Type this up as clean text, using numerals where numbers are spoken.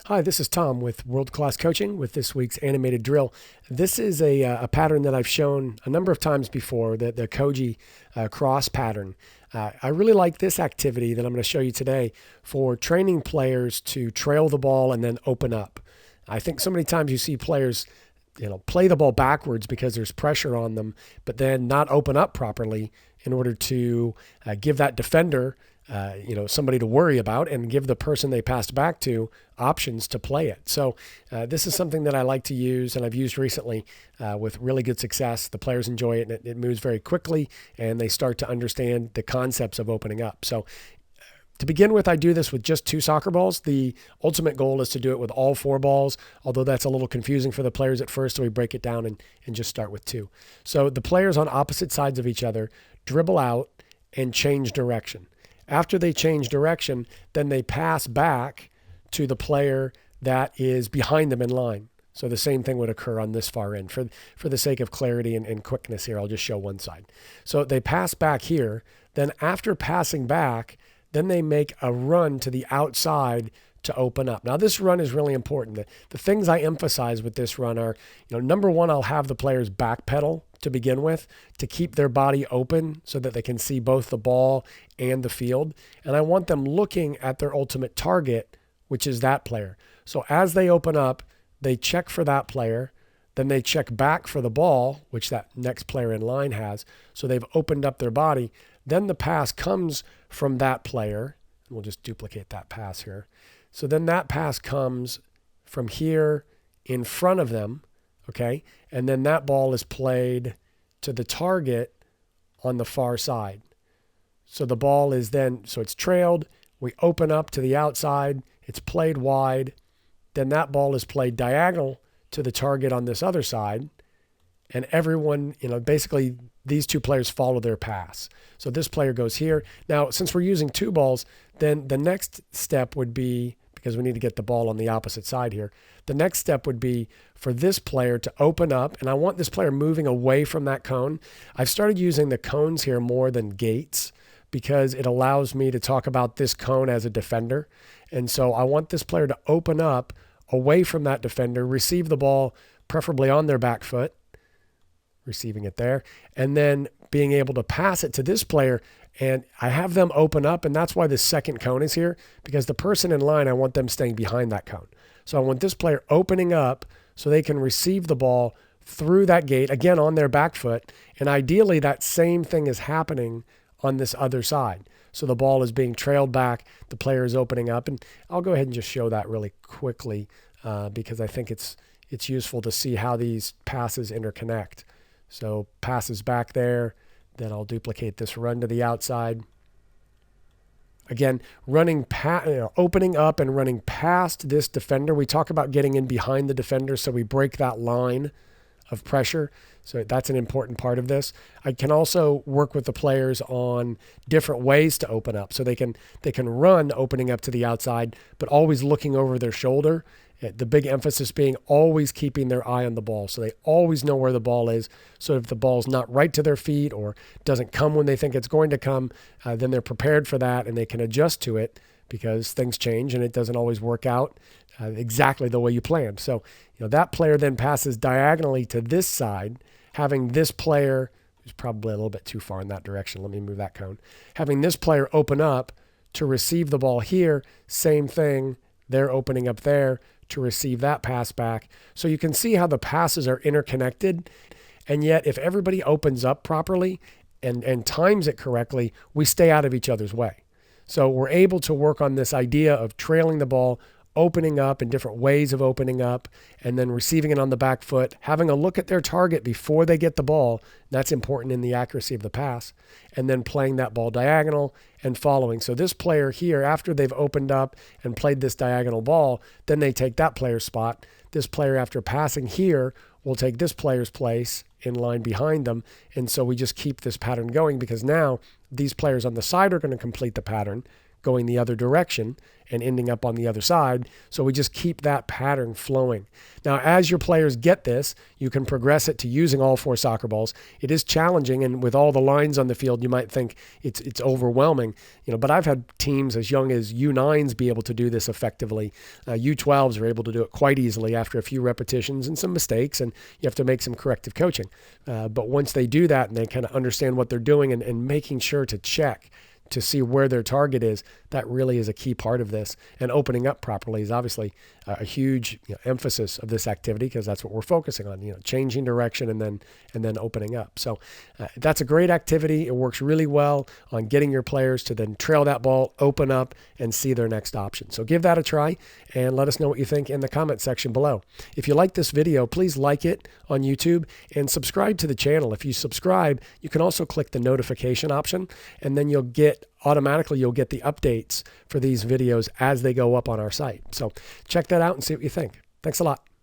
Hi, this is Tom with World Class Coaching with this week's animated drill. This is a pattern that I've shown a number of times before, the Cogi cross pattern. I really like this activity that I'm going to show you today for training players to trail the ball and then open up. I think so many times you see players play the ball backwards because there's pressure on them, but then not open up properly in order to give that defender somebody to worry about and give the person they passed back to options to play it. So this is something that I like to use and I've used recently with really good success. The players enjoy it and it moves very quickly and they start to understand the concepts of opening up. So to begin with, I do this with just 2 soccer balls. The ultimate goal is to do it with all 4 balls, although that's a little confusing for the players at first, so we break it down and just start with 2. So the players on opposite sides of each other dribble out and change direction. After they change direction, then they pass back to the player that is behind them in line. So the same thing would occur on this far end. For the sake of clarity and quickness here, I'll just show one side. So they pass back here. Then after passing back, then they make a run to the outside to open up. Now this run is really important. The things I emphasize with this run are, number one, I'll have the players backpedal to begin with to keep their body open so that they can see both the ball and the field. And I want them looking at their ultimate target, which is that player. So as they open up, they check for that player, then they check back for the ball, which that next player in line has. So they've opened up their body. Then the pass comes from that player. We'll just duplicate that pass here. So then that pass comes from here in front of them, okay? And then that ball is played to the target on the far side. So the ball is then, so it's trailed, we open up to the outside, it's played wide, then that ball is played diagonal to the target on this other side, and everyone, basically these 2 players follow their pass. So this player goes here. Now, since we're using 2 balls, then the next step would be, because we need to get the ball on the opposite side here, the next step would be for this player to open up, and I want this player moving away from that cone. I've started using the cones here more than gates because it allows me to talk about this cone as a defender. And so I want this player to open up away from that defender, receive the ball preferably on their back foot, receiving it there, and then being able to pass it to this player. And I have them open up, and that's why the second cone is here, because the person in line, I want them staying behind that cone. So I want this player opening up so they can receive the ball through that gate, again on their back foot, and ideally that same thing is happening on this other side. So the ball is being trailed back, the player is opening up, and I'll go ahead and just show that really quickly because I think it's useful to see how these passes interconnect. So passes back there, then I'll duplicate this run to the outside. Again, opening up and running past this defender. We talk about getting in behind the defender so we break that line of pressure. So that's an important part of this. I can also work with the players on different ways to open up. So they can run opening up to the outside, but always looking over their shoulder. The big emphasis being always keeping their eye on the ball. So they always know where the ball is. So if the ball's not right to their feet or doesn't come when they think it's going to come, then they're prepared for that and they can adjust to it because things change and it doesn't always work out exactly the way you planned. So that player then passes diagonally to this side, having this player, who's probably a little bit too far in that direction, let me move that cone, having this player open up to receive the ball here, same thing, they're opening up there to receive that pass back. So you can see how the passes are interconnected. And yet if everybody opens up properly and times it correctly, we stay out of each other's way. So we're able to work on this idea of trailing the ball, opening up in different ways of opening up, and then receiving it on the back foot, having a look at their target before they get the ball. That's important in the accuracy of the pass. And then playing that ball diagonal and following. So this player here, after they've opened up and played this diagonal ball, then they take that player's spot. This player, after passing here, will take this player's place in line behind them. And so we just keep this pattern going because now these players on the side are going to complete the pattern, going the other direction and ending up on the other side. So we just keep that pattern flowing. Now, as your players get this, you can progress it to using all 4 soccer balls. It is challenging, and with all the lines on the field, you might think it's overwhelming. But I've had teams as young as U9s be able to do this effectively. U12s are able to do it quite easily after a few repetitions and some mistakes, and you have to make some corrective coaching. But once they do that and they kind of understand what they're doing and making sure to check to see where their target is, that really is a key part of this. And opening up properly is obviously a huge emphasis of this activity, because that's what we're focusing on, changing direction and then opening up. So that's a great activity. It works really well on getting your players to then trail that ball, open up, and see their next option. So give that a try and let us know what you think in the comment section below. If you like this video, please like it on YouTube and subscribe to the channel. If you subscribe, you can also click the notification option, and then you'll get the updates for these videos as they go up on our site. So check that out and see what you think. Thanks a lot.